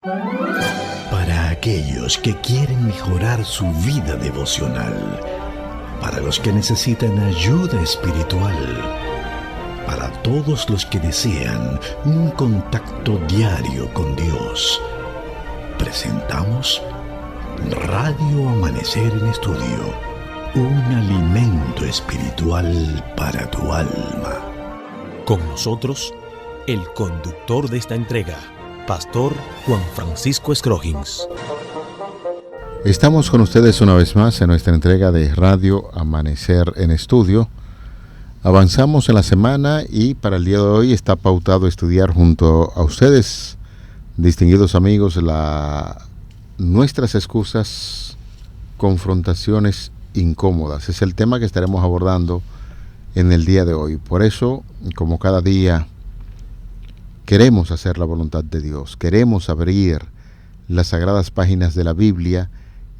Para aquellos que quieren mejorar su vida devocional, para los que necesitan ayuda espiritual, para todos los que desean un contacto diario con Dios, presentamos Radio Amanecer en Estudio, un alimento espiritual para tu alma. Con nosotros, el conductor de esta entrega, Pastor Juan Francisco Scroggins. Estamos con ustedes una vez más en nuestra entrega de Radio Amanecer en Estudio. Avanzamos en la semana y para el día de hoy está pautado estudiar junto a ustedes, distinguidos amigos, nuestras excusas, confrontaciones incómodas. Es el tema que estaremos abordando en el día de hoy. Por eso, como cada día, queremos hacer la voluntad de Dios, queremos abrir las sagradas páginas de la Biblia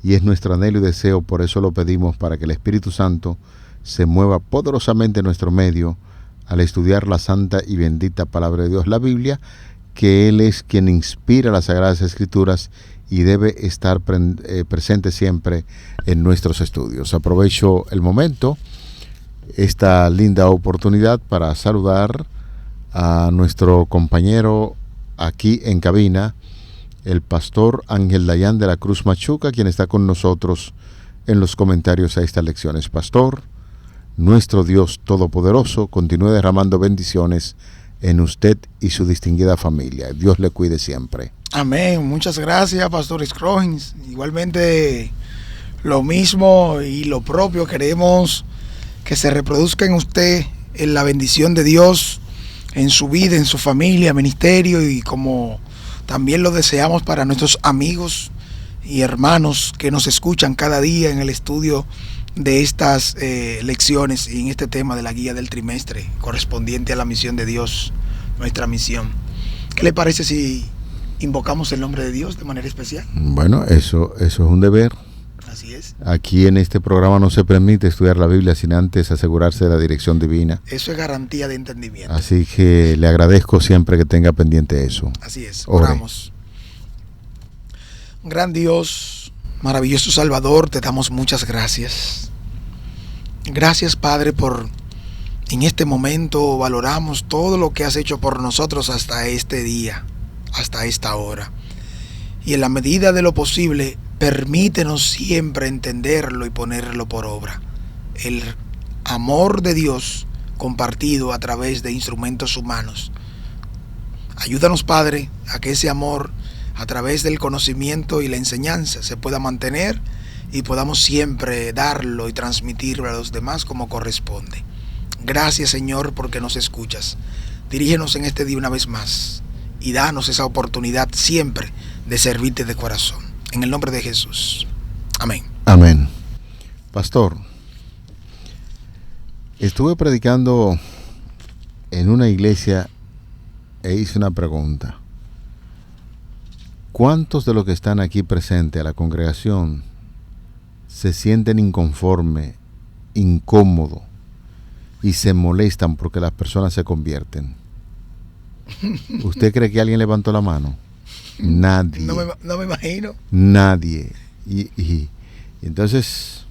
y es nuestro anhelo y deseo, por eso lo pedimos, para que el Espíritu Santo se mueva poderosamente en nuestro medio al estudiar la santa y bendita palabra de Dios, la Biblia, que Él es quien inspira las Sagradas Escrituras y debe estar presente siempre en nuestros estudios. Aprovecho el momento, esta linda oportunidad, para saludar a nuestro compañero aquí en cabina, el pastor Ángel Dayan de la Cruz Machuca, quien está con nosotros en los comentarios a estas lecciones. Pastor, nuestro Dios Todopoderoso continúe derramando bendiciones en usted y su distinguida familia. Dios le cuide siempre. Amén. Muchas gracias, Pastor Scroggins. Igualmente, lo mismo y lo propio queremos que se reproduzca en usted, en la bendición de Dios, en su vida, en su familia, ministerio, y como también lo deseamos para nuestros amigos y hermanos que nos escuchan cada día en el estudio de estas lecciones y en este tema de la guía del trimestre correspondiente a la misión de Dios, nuestra misión. ¿Qué le parece si invocamos el nombre de Dios de manera especial? Bueno, eso es un deber. Así es. Aquí en este programa no se permite estudiar la Biblia sin antes asegurarse de la dirección divina. Eso es garantía de entendimiento. Así que le agradezco siempre que tenga pendiente eso. Así es. Ore. Oramos. Gran Dios, maravilloso Salvador, te damos muchas gracias. Gracias, Padre, por en este momento valoramos todo lo que has hecho por nosotros hasta este día, hasta esta hora. Y en la medida de lo posible, permítenos siempre entenderlo y ponerlo por obra. El amor de Dios compartido a través de instrumentos humanos. Ayúdanos, Padre, a que ese amor, a través del conocimiento y la enseñanza, se pueda mantener y podamos siempre darlo y transmitirlo a los demás como corresponde. Gracias, Señor, porque nos escuchas. Dirígenos en este día una vez más y danos esa oportunidad siempre de servirte de corazón. En el nombre de Jesús. Amén. Amén. Pastor, estuve predicando en una iglesia e hice una pregunta. ¿Cuántos de los que están aquí presentes a la congregación se sienten inconformes, incómodos y se molestan porque las personas se convierten? ¿Usted cree que alguien levantó la mano? Nadie. No me imagino. Nadie. Y entonces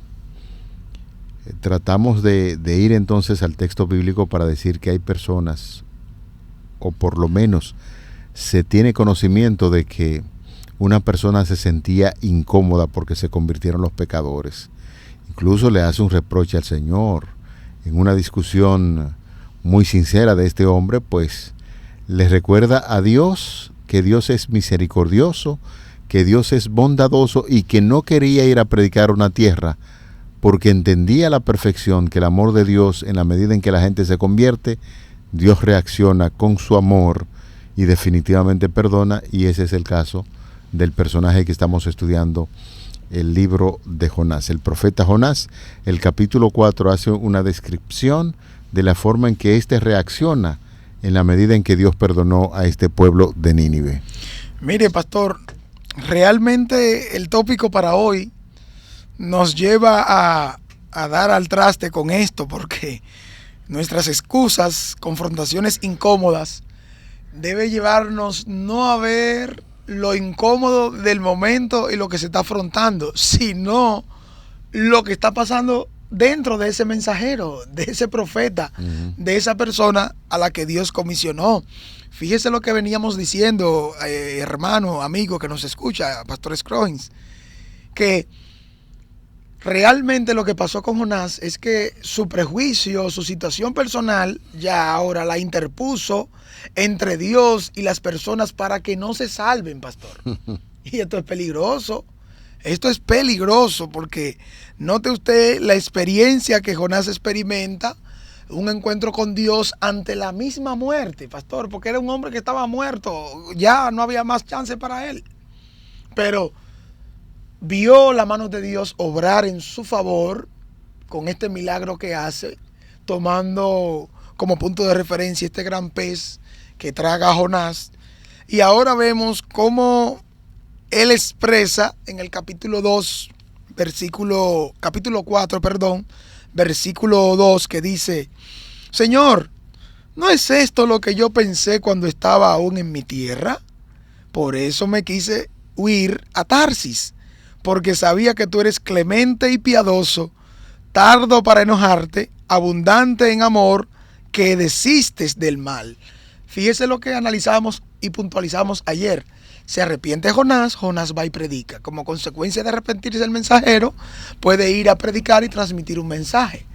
tratamos de ir entonces al texto bíblico para decir que hay personas, o por lo menos se tiene conocimiento de que una persona se sentía incómoda porque se convirtieron los pecadores. Incluso le hace un reproche al Señor. En una discusión muy sincera de este hombre, pues le recuerda a Dios que Dios es misericordioso, que Dios es bondadoso y que no quería ir a predicar una tierra porque entendía a la perfección que el amor de Dios, en la medida en que la gente se convierte, Dios reacciona con su amor y definitivamente perdona, y ese es el caso del personaje que estamos estudiando, el libro de Jonás. El profeta Jonás, el capítulo 4 hace una descripción de la forma en que éste reacciona en la medida en que Dios perdonó a este pueblo de Nínive. Mire, pastor, realmente el tópico para hoy nos lleva a dar al traste con esto, porque nuestras excusas, confrontaciones incómodas, debe llevarnos no a ver lo incómodo del momento y lo que se está afrontando, sino lo que está pasando dentro de ese mensajero, de ese profeta, de esa persona a la que Dios comisionó. Fíjese lo que veníamos diciendo, hermano, amigo que nos escucha, Pastor Scroggins, que realmente lo que pasó con Jonás es que su prejuicio, su situación personal, ya ahora la interpuso entre Dios y las personas para que no se salven, pastor. Y esto es peligroso. Esto es peligroso porque note usted la experiencia que Jonás experimenta, un encuentro con Dios ante la misma muerte, pastor, porque era un hombre que estaba muerto, ya no había más chance para él. Pero vio la mano de Dios obrar en su favor con este milagro que hace, tomando como punto de referencia este gran pez que traga a Jonás. Y ahora vemos cómo él expresa en el capítulo 4, versículo 2, que dice: Señor, ¿no es esto lo que yo pensé cuando estaba aún en mi tierra? Por eso me quise huir a Tarsis, porque sabía que tú eres clemente y piadoso, tardo para enojarte, abundante en amor, que desistes del mal. Fíjese lo que analizamos y puntualizamos ayer. Se arrepiente Jonás, Jonás va y predica. Como consecuencia de arrepentirse del mensajero, puede ir a predicar y transmitir un mensaje.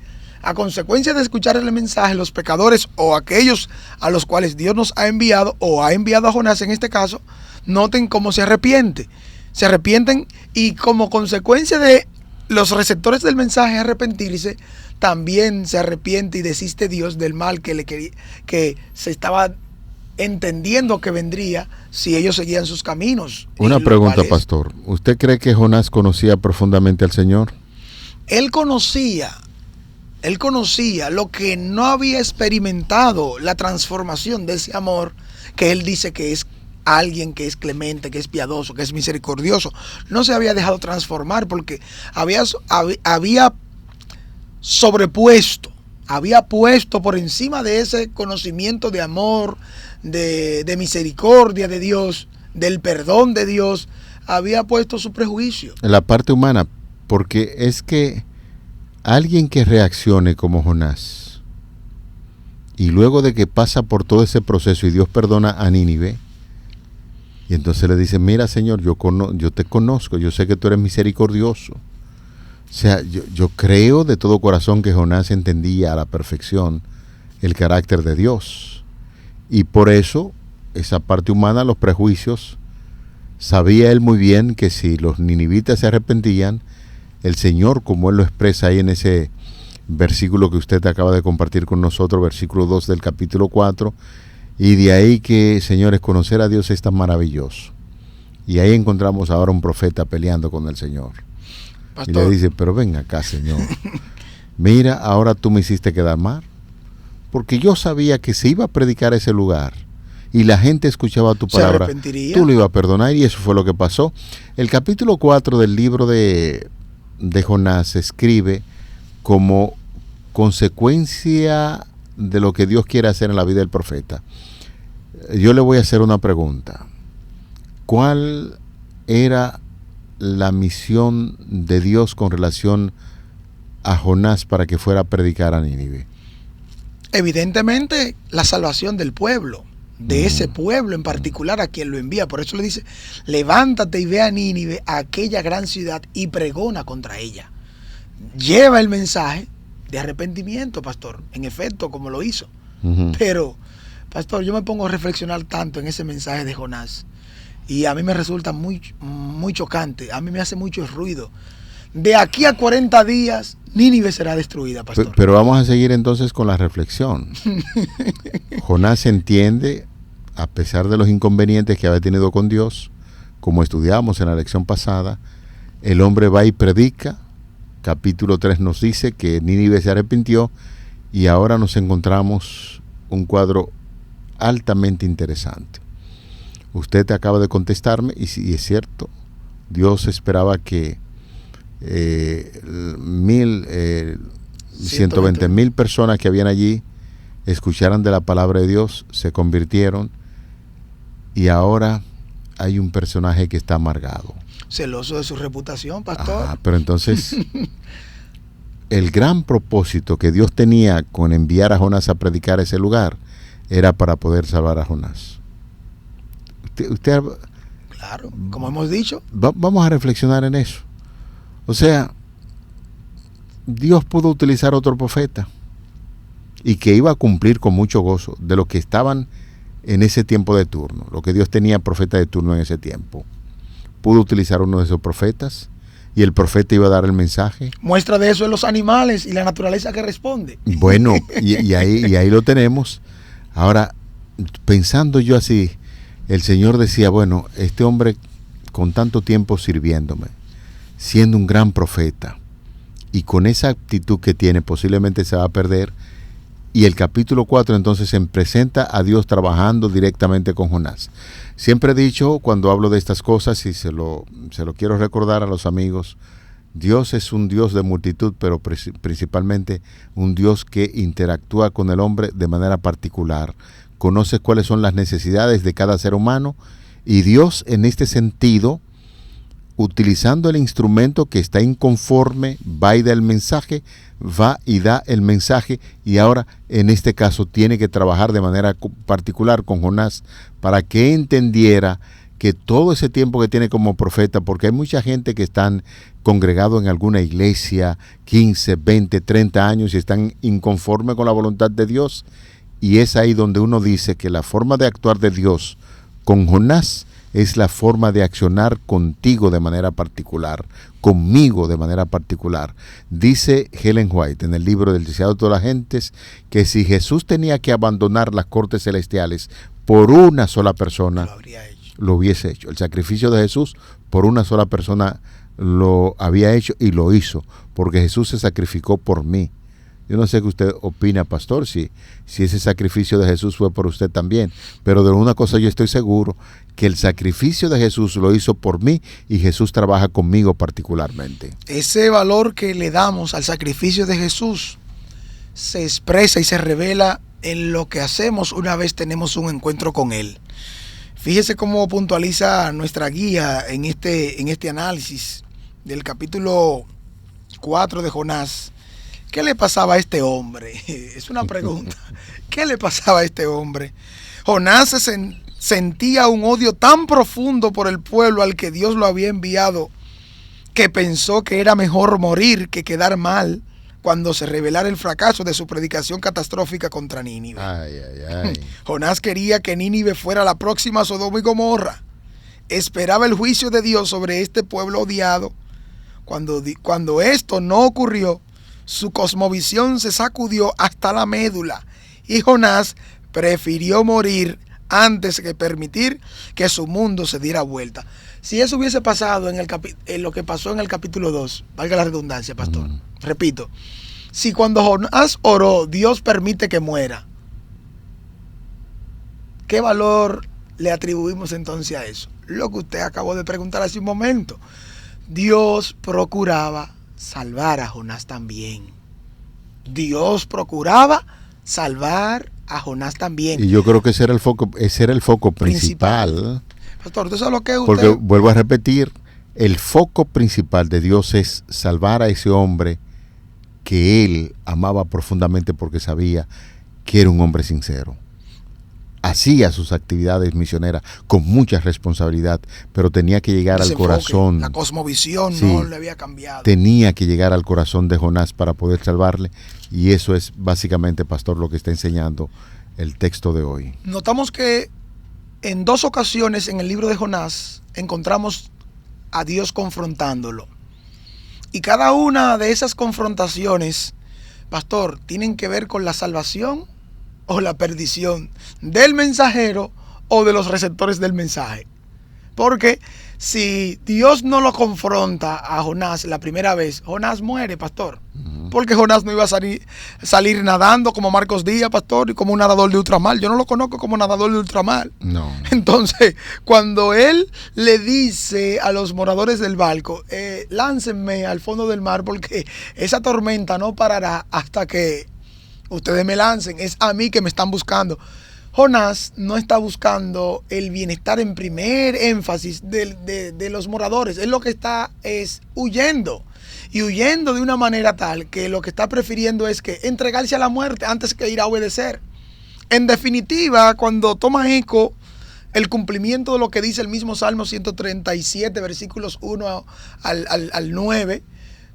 A consecuencia de escuchar el mensaje, los pecadores o aquellos a los cuales Dios nos ha enviado o ha enviado a Jonás en este caso, noten cómo se arrepiente. Se arrepienten y como consecuencia de los receptores del mensaje arrepentirse, también se arrepiente y desiste Dios del mal que se estaba entendiendo que vendría si ellos seguían sus caminos. Una pregunta, pastor. ¿Usted cree que Jonás conocía profundamente al Señor? Él conocía, lo que no había experimentado, la transformación de ese amor que él dice que es alguien que es clemente, que es piadoso, que es misericordioso. No se había dejado transformar porque había sobrepuesto, había puesto por encima de ese conocimiento de amor, de misericordia de Dios, del perdón de Dios, había puesto su prejuicio. En la parte humana, porque es que alguien que reaccione como Jonás, y luego de que pasa por todo ese proceso y Dios perdona a Nínive, y entonces le dice: mira, Señor, yo te conozco, yo sé que tú eres misericordioso. O sea, yo creo de todo corazón que Jonás entendía a la perfección el carácter de Dios. Y por eso, esa parte humana, los prejuicios, sabía él muy bien que si los ninivitas se arrepentían, el Señor, como él lo expresa ahí en ese versículo que usted acaba de compartir con nosotros, versículo 2 del capítulo 4, y de ahí que, señores, conocer a Dios es tan maravilloso. Y ahí encontramos ahora un profeta peleando con el Señor. Pastor. Y le dice: pero ven acá, Señor, mira, ahora tú me hiciste quedar mal, porque yo sabía que se iba a predicar a ese lugar y la gente escuchaba tu palabra, tú lo ibas a perdonar, y eso fue lo que pasó. El capítulo 4 del libro de Jonás se escribe como consecuencia de lo que Dios quiere hacer en la vida del profeta. Yo le voy a hacer una pregunta. ¿Cuál era la misión de Dios con relación a Jonás para que fuera a predicar a Nínive? Evidentemente, la salvación del pueblo, de ese pueblo en particular a quien lo envía. Por eso le dice: levántate y ve a Nínive, a aquella gran ciudad, y pregona contra ella. Lleva el mensaje de arrepentimiento, pastor, en efecto, como lo hizo. Pero, pastor, yo me pongo a reflexionar tanto en ese mensaje de Jonás, y a mí me resulta muy, muy chocante, a mí me hace mucho ruido. De aquí a 40 días, Nínive será destruida, pastor. Pero vamos a seguir entonces con la reflexión. Jonás entiende, a pesar de los inconvenientes que había tenido con Dios, como estudiamos en la lección pasada, el hombre va y predica. Capítulo 3 nos dice que Nínive se arrepintió, y ahora nos encontramos un cuadro altamente interesante. Usted acaba de contestarme, y sí, es cierto, Dios esperaba que 120,000 personas que habían allí escucharan de la palabra de Dios, se convirtieron, y ahora hay un personaje que está amargado. Celoso de su reputación, pastor. Pero entonces, el gran propósito que Dios tenía con enviar a Jonás a predicar ese lugar era para poder salvar a Jonás. Usted Claro, como hemos dicho. Vamos a reflexionar en eso. O sea, Dios pudo utilizar otro profeta y que iba a cumplir con mucho gozo de los que estaban en ese tiempo de turno, lo que Dios tenía profeta de turno en ese tiempo. Pudo utilizar uno de esos profetas y el profeta iba a dar el mensaje. Muestra de eso en los animales y la naturaleza que responde. Bueno, y ahí lo tenemos. Ahora, pensando yo así, el Señor decía, bueno, este hombre con tanto tiempo sirviéndome, siendo un gran profeta, y con esa actitud que tiene posiblemente se va a perder. Y el capítulo 4 entonces se presenta a Dios trabajando directamente con Jonás. Siempre he dicho, cuando hablo de estas cosas, y se lo quiero recordar a los amigos, Dios es un Dios de multitud, pero principalmente un Dios que interactúa con el hombre de manera particular. Conoce cuáles son las necesidades de cada ser humano, y Dios en este sentido, utilizando el instrumento que está inconforme, va y da el mensaje, y ahora en este caso tiene que trabajar de manera particular con Jonás para que entendiera que todo ese tiempo que tiene como profeta, porque hay mucha gente que están congregados en alguna iglesia 15, 20, 30 años y están inconformes con la voluntad de Dios, y es ahí donde uno dice que la forma de actuar de Dios con Jonás es la forma de accionar contigo de manera particular, conmigo de manera particular. Dice Ellen White en el libro del Deseado de todas las gentes que si Jesús tenía que abandonar las cortes celestiales por una sola persona, lo hubiese hecho. El sacrificio de Jesús por una sola persona lo había hecho y lo hizo, porque Jesús se sacrificó por mí. Yo no sé qué usted opina, pastor, si ese sacrificio de Jesús fue por usted también, pero de una cosa yo estoy seguro, que el sacrificio de Jesús lo hizo por mí y Jesús trabaja conmigo particularmente. Ese valor que le damos al sacrificio de Jesús se expresa y se revela en lo que hacemos una vez tenemos un encuentro con Él. Fíjese cómo puntualiza nuestra guía en este análisis del capítulo 4 de Jonás. ¿Qué le pasaba a este hombre? Es una pregunta. ¿Qué le pasaba a este hombre? Jonás sentía un odio tan profundo por el pueblo al que Dios lo había enviado que pensó que era mejor morir que quedar mal cuando se revelara el fracaso de su predicación catastrófica contra Nínive. Jonás quería que Nínive fuera la próxima Sodoma y Gomorra. Esperaba el juicio de Dios sobre este pueblo odiado. Cuando esto no ocurrió, su cosmovisión se sacudió hasta la médula y Jonás prefirió morir antes que permitir que su mundo se diera vuelta. Si eso hubiese pasado en lo que pasó en el capítulo 2, valga la redundancia, pastor, repito, si cuando Jonás oró, Dios permite que muera, ¿qué valor le atribuimos entonces a eso? Lo que usted acabó de preguntar hace un momento. Dios procuraba salvar a Jonás también. Dios procuraba salvar a Jonás también. Y yo creo que ese era el foco principal. Pastor, ¿tú sabes lo que es usted? Porque vuelvo a repetir, el foco principal de Dios es salvar a ese hombre que él amaba profundamente porque sabía que era un hombre sincero. Hacía sus actividades misioneras con mucha responsabilidad, pero tenía que llegar al corazón. La cosmovisión no le había cambiado. Tenía que llegar al corazón de Jonás para poder salvarle, y eso es básicamente, pastor, lo que está enseñando el texto de hoy. Notamos que en 2 ocasiones en el libro de Jonás encontramos a Dios confrontándolo. Y cada una de esas confrontaciones, pastor, tienen que ver con la salvación o la perdición del mensajero o de los receptores del mensaje. Porque si Dios no lo confronta a Jonás la primera vez, Jonás muere, pastor. Porque Jonás no iba a salir nadando como Marcos Díaz, pastor, y como un nadador de ultramar. Yo no lo conozco como nadador de ultramar. No. Entonces, cuando él le dice a los moradores del barco, láncenme al fondo del mar porque esa tormenta no parará hasta que ustedes me lancen, es a mí que me están buscando. Jonás no está buscando el bienestar en primer énfasis de los moradores. Él lo que está es huyendo. Y huyendo de una manera tal que lo que está prefiriendo es que entregarse a la muerte antes que ir a obedecer. En definitiva, cuando toma eco el cumplimiento de lo que dice el mismo Salmo 137, versículos 1 al 9,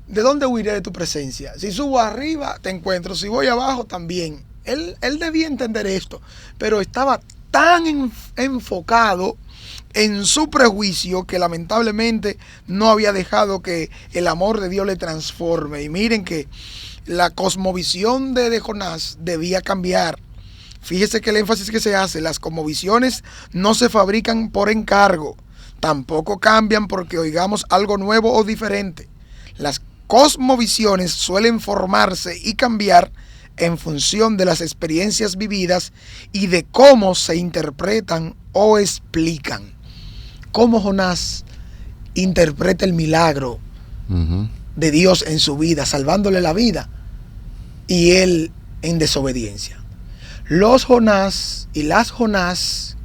¿de dónde huiré de tu presencia? Si subo arriba, te encuentro. Si voy abajo, también. Él debía entender esto, pero estaba tan enfocado en su prejuicio que lamentablemente no había dejado que el amor de Dios le transforme. Y miren que la cosmovisión de Jonás debía cambiar. Fíjese que el énfasis que se hace: las cosmovisiones no se fabrican por encargo, tampoco cambian porque oigamos algo nuevo o diferente. Las cosmovisiones suelen formarse y cambiar en función de las experiencias vividas y de cómo se interpretan o explican. Cómo Jonás interpreta el milagro de Dios en su vida, salvándole la vida, y él en desobediencia. Los Jonás y las Jonás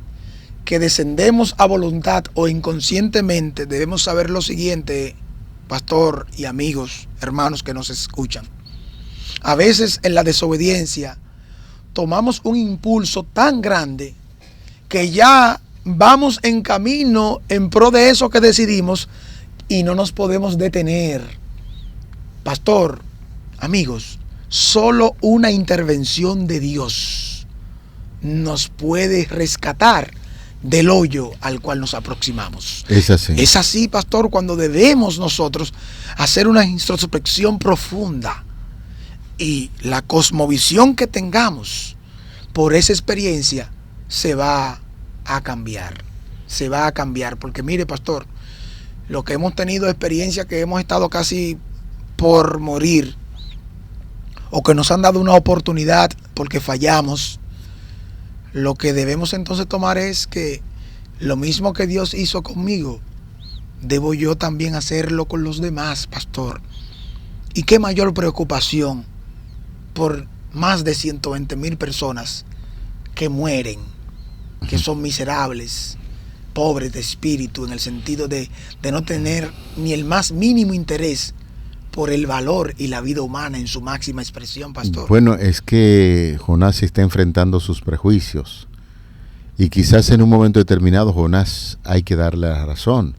que descendemos a voluntad o inconscientemente debemos saber lo siguiente, pastor y amigos, hermanos que nos escuchan. A veces en la desobediencia tomamos un impulso tan grande que ya vamos en camino en pro de eso que decidimos y no nos podemos detener. Pastor, amigos, solo una intervención de Dios nos puede rescatar del hoyo al cual nos aproximamos. Es así. Es así, pastor, cuando debemos nosotros hacer una introspección profunda. Y la cosmovisión que tengamos por esa experiencia se va a cambiar. Se va a cambiar. Porque mire, pastor, lo que hemos tenido experiencia que hemos estado casi por morir, o que nos han dado una oportunidad porque fallamos, lo que debemos entonces tomar es que lo mismo que Dios hizo conmigo, debo yo también hacerlo con los demás, pastor. Y qué mayor preocupación por más de 120,000 personas que mueren, que son miserables, pobres de espíritu, en el sentido de no tener ni el más mínimo interés por el valor y la vida humana en su máxima expresión, pastor. Bueno, es que Jonás está enfrentando sus prejuicios y quizás en un momento determinado Jonás hay que darle la razón.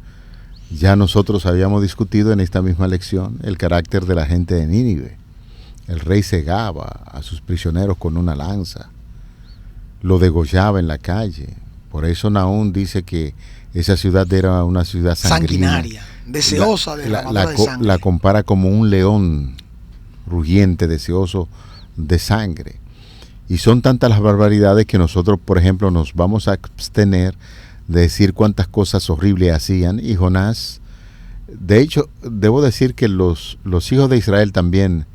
Ya nosotros habíamos discutido en esta misma lección el carácter de la gente de Nínive. El rey cegaba a sus prisioneros con una lanza, lo degollaba en la calle. Por eso Nahum dice que esa ciudad era una ciudad sanguinaria, deseosa de la sangre. La compara como un león rugiente, deseoso de sangre. Y son tantas las barbaridades que nosotros, por ejemplo, nos vamos a abstener de decir cuántas cosas horribles hacían. Y Jonás, de hecho, debo decir que los hijos de Israel también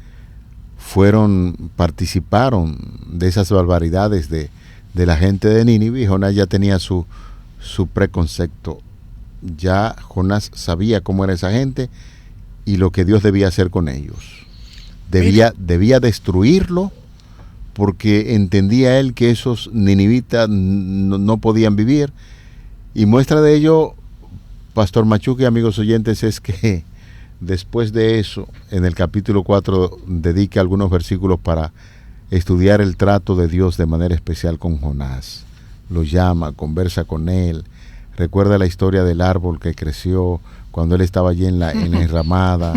participaron de esas barbaridades de la gente de Nínive, y Jonás ya tenía su preconcepto. Ya Jonás sabía cómo era esa gente y lo que Dios debía hacer con ellos. Debía destruirlo, porque entendía él que esos ninivitas no podían vivir. Y muestra de ello, Pastor Machuque, amigos oyentes, es que después de eso, en el capítulo 4, dedica algunos versículos para estudiar el trato de Dios de manera especial con Jonás. Lo llama, conversa con él, recuerda la historia del árbol que creció cuando él estaba allí en la enramada,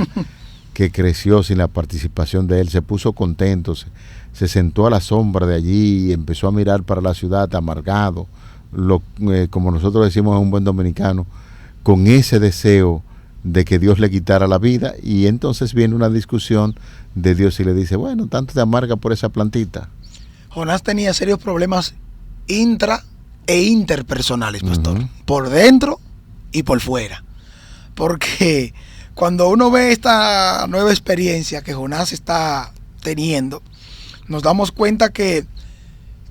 que creció sin la participación de él. Se puso contento, se sentó a la sombra de allí y empezó a mirar para la ciudad amargado, como nosotros decimos en un buen dominicano, con ese deseo de que Dios le quitara la vida. Y entonces viene una discusión de Dios y le dice: bueno, tanto te amarga por esa plantita. Jonás tenía serios problemas intra e interpersonales, pastor, por dentro y por fuera, porque cuando uno ve esta nueva experiencia que Jonás está teniendo, nos damos cuenta que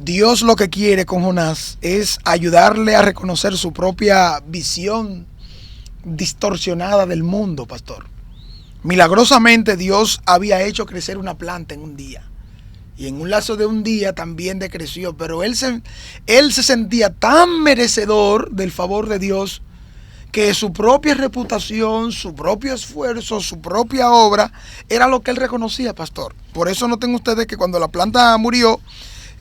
Dios lo que quiere con Jonás es ayudarle a reconocer su propia visión distorsionada del mundo, pastor. Milagrosamente Dios había hecho crecer una planta en un día, y en un lapso de un día también decreció, pero él se sentía tan merecedor del favor de Dios que su propia reputación, su propio esfuerzo, su propia obra era lo que él reconocía, pastor. Por eso noten ustedes que cuando la planta murió,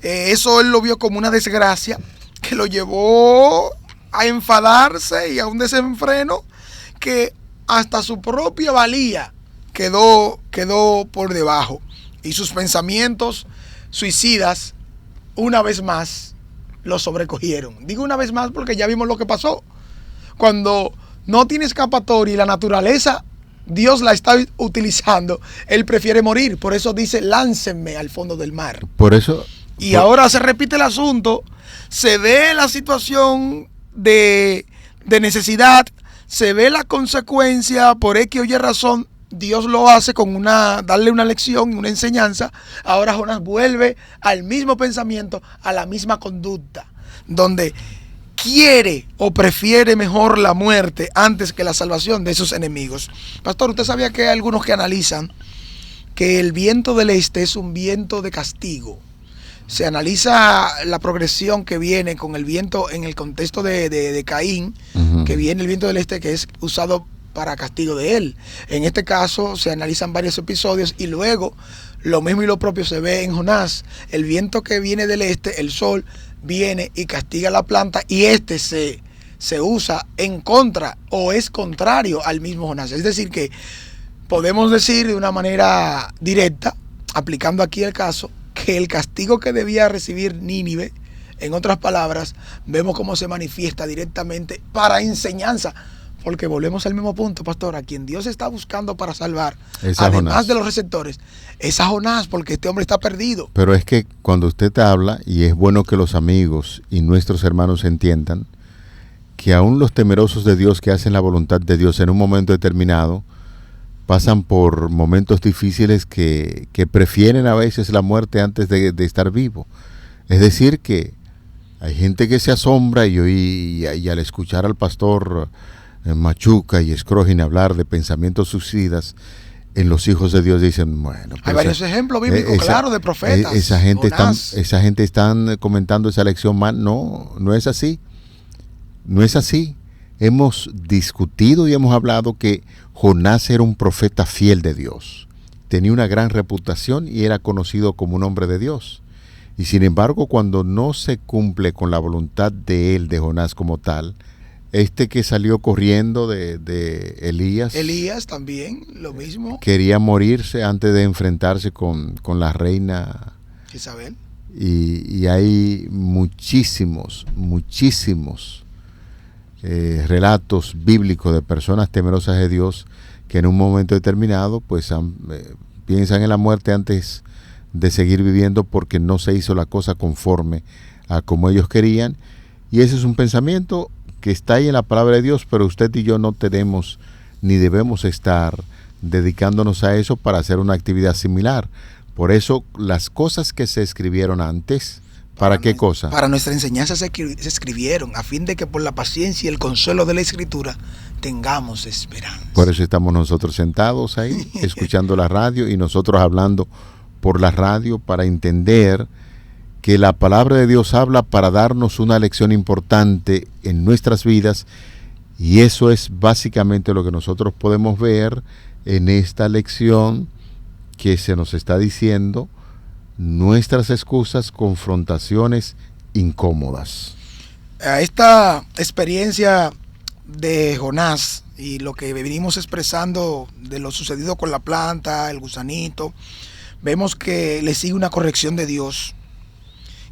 eso él lo vio como una desgracia que lo llevó a enfadarse y a un desenfreno que hasta su propia valía quedó por debajo, y sus pensamientos suicidas una vez más lo sobrecogieron. Digo una vez más porque ya vimos lo que pasó. Cuando no tiene escapatoria y la naturaleza, Dios la está utilizando, él prefiere morir. Por eso dice, láncenme al fondo del mar. Por eso. Y ahora se repite el asunto, se ve la situación de necesidad, se ve la consecuencia, por X o Y razón, Dios lo hace con darle una lección, una enseñanza. Ahora Jonás vuelve al mismo pensamiento, a la misma conducta, donde quiere o prefiere mejor la muerte antes que la salvación de sus enemigos. Pastor, ¿usted sabía que hay algunos que analizan que el viento del este es un viento de castigo? Se analiza la progresión que viene con el viento en el contexto de Caín, que viene el viento del este que es usado para castigo de él. En este caso se analizan varios episodios y luego lo mismo y lo propio se ve en Jonás. El viento que viene del este, el sol, viene y castiga la planta, y se usa en contra o es contrario al mismo Jonás. Es decir, que podemos decir de una manera directa, aplicando aquí el caso, que el castigo que debía recibir Nínive, en otras palabras, vemos cómo se manifiesta directamente para enseñanza. Porque volvemos al mismo punto, pastor, a quien Dios está buscando para salvar, además de los receptores, es a Jonás, porque este hombre está perdido. Pero es que cuando usted habla, y es bueno que los amigos y nuestros hermanos entiendan, que aún los temerosos de Dios que hacen la voluntad de Dios en un momento determinado, pasan por momentos difíciles que prefieren a veces la muerte antes de estar vivo. Es decir, que hay gente que se asombra y al escuchar al pastor Machuca y Scrogin hablar de pensamientos suicidas en los hijos de Dios, dicen, bueno, hay varios ejemplos bíblicos, claro, de profetas. Esa gente están comentando esa lección mal. No es así. No es así. Hemos discutido y hemos hablado que Jonás era un profeta fiel de Dios. Tenía una gran reputación y era conocido como un hombre de Dios. Y sin embargo, cuando no se cumple con la voluntad de él, de Jonás como tal, que salió corriendo de Elías. Elías también, lo mismo. Quería morirse antes de enfrentarse con la reina Isabel. Y hay muchísimos relatos bíblicos de personas temerosas de Dios que en un momento determinado pues piensan en la muerte antes de seguir viviendo porque no se hizo la cosa conforme a como ellos querían. Y ese es un pensamiento que está ahí en la palabra de Dios, pero usted y yo no tenemos ni debemos estar dedicándonos a eso para hacer una actividad similar. Por eso las cosas que se escribieron antes, ¿para qué cosa? Para nuestra enseñanza se escribieron, a fin de que por la paciencia y el consuelo de la Escritura tengamos esperanza. Por eso estamos nosotros sentados ahí, escuchando la radio y nosotros hablando por la radio para entender que la palabra de Dios habla para darnos una lección importante en nuestras vidas, y eso es básicamente lo que nosotros podemos ver en esta lección que se nos está diciendo, nuestras excusas, confrontaciones incómodas. A esta experiencia de Jonás y lo que venimos expresando de lo sucedido con la planta, el gusanito, vemos que le sigue una corrección de Dios,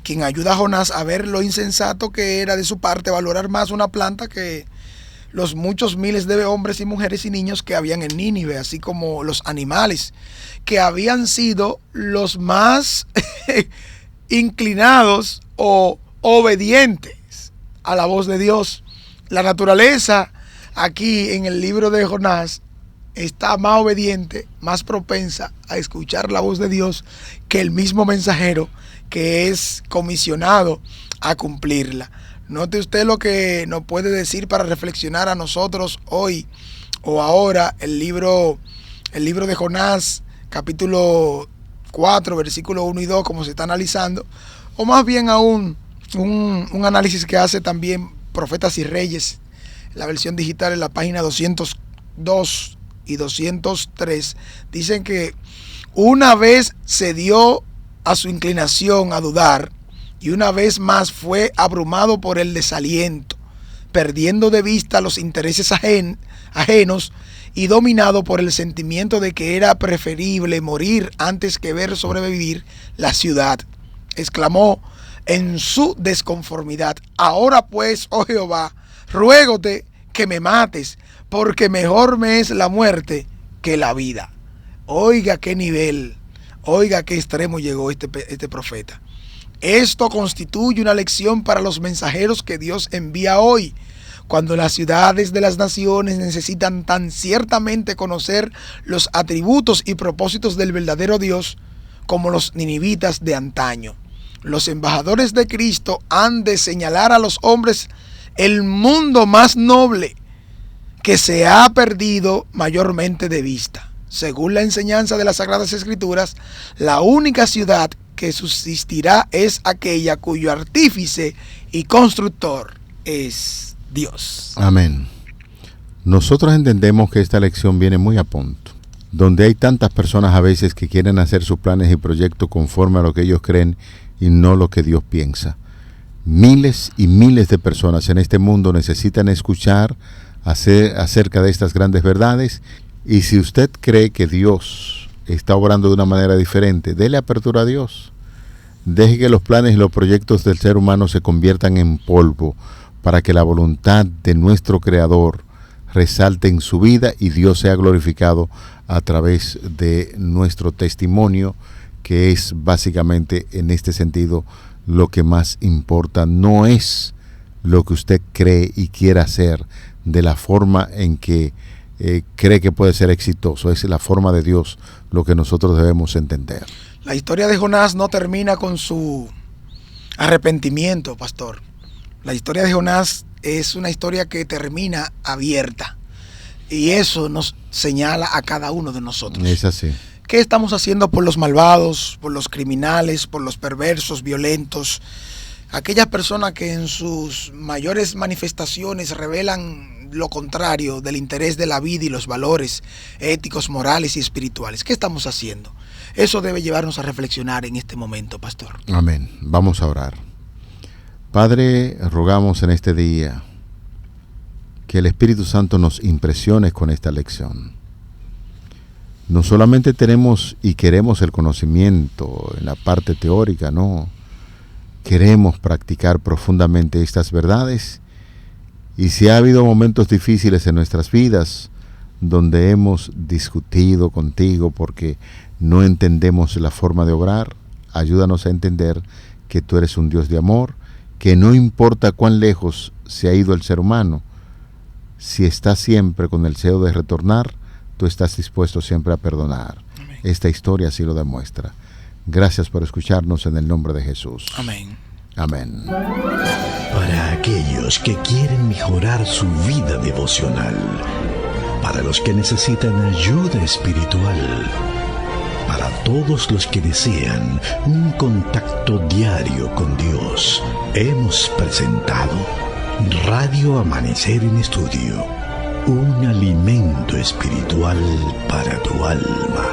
quien ayuda a Jonás a ver lo insensato que era de su parte valorar más una planta que los muchos miles de hombres y mujeres y niños que habían en Nínive, así como los animales, que habían sido los más inclinados o obedientes a la voz de Dios. La naturaleza aquí en el libro de Jonás está más obediente, más propensa a escuchar la voz de Dios que el mismo mensajero que es comisionado a cumplirla. Note usted lo que nos puede decir para reflexionar a nosotros hoy o ahora el libro de Jonás, capítulo 4, versículos 1 y 2, como se está analizando, o más bien aún un análisis que hace también Profetas y Reyes, la versión digital en la página 202 y 203, dicen que una vez se dio a su inclinación a dudar y una vez más fue abrumado por el desaliento, perdiendo de vista los intereses ajenos y dominado por el sentimiento de que era preferible morir antes que ver sobrevivir la ciudad. Exclamó en su desconformidad: ahora pues, oh Jehová, ruégote que me mates, porque mejor me es la muerte que la vida. Oiga qué nivel, oiga qué extremo llegó este profeta. Esto constituye una lección para los mensajeros que Dios envía hoy, cuando las ciudades de las naciones necesitan tan ciertamente conocer los atributos y propósitos del verdadero Dios como los ninivitas de antaño. Los embajadores de Cristo han de señalar a los hombres el mundo más noble que se ha perdido mayormente de vista. Según la enseñanza de las Sagradas Escrituras, la única ciudad que subsistirá es aquella cuyo artífice y constructor es Dios. Amén. Nosotros entendemos que esta lección viene muy a punto, donde hay tantas personas a veces que quieren hacer sus planes y proyectos conforme a lo que ellos creen y no lo que Dios piensa. Miles y miles de personas en este mundo necesitan escuchar acerca de estas grandes verdades, y si usted cree que Dios está obrando de una manera diferente, dele apertura a Dios. Deje que los planes y los proyectos del ser humano se conviertan en polvo para que la voluntad de nuestro Creador resalte en su vida y Dios sea glorificado a través de nuestro testimonio, que es básicamente en este sentido lo que más importa. No es lo que usted cree y quiera hacer de la forma en que cree que puede ser exitoso, es la forma de Dios lo que nosotros debemos entender. La historia de Jonás no termina con su arrepentimiento, pastor. La historia de Jonás es una historia que termina abierta, y eso nos señala a cada uno de nosotros. Es así. ¿Qué estamos haciendo por los malvados, por los criminales, por los perversos, violentos? Aquellas personas que en sus mayores manifestaciones revelan lo contrario del interés de la vida y los valores éticos, morales y espirituales. ¿Qué estamos haciendo? Eso debe llevarnos a reflexionar en este momento, pastor. Amén. Vamos a orar. Padre, rogamos en este día que el Espíritu Santo nos impresione con esta lección. No solamente tenemos y queremos el conocimiento en la parte teórica, no. Queremos practicar profundamente estas verdades, y si ha habido momentos difíciles en nuestras vidas donde hemos discutido contigo porque no entendemos la forma de obrar, ayúdanos a entender que tú eres un Dios de amor, que no importa cuán lejos se ha ido el ser humano, si está siempre con el deseo de retornar, tú estás dispuesto siempre a perdonar. Amén. Esta historia así lo demuestra. Gracias por escucharnos en el nombre de Jesús. Amén. Amén. Para aquellos que quieren mejorar su vida devocional, para los que necesitan ayuda espiritual, para todos los que desean un contacto diario con Dios, hemos presentado Radio Amanecer en Estudio, un alimento espiritual para tu alma.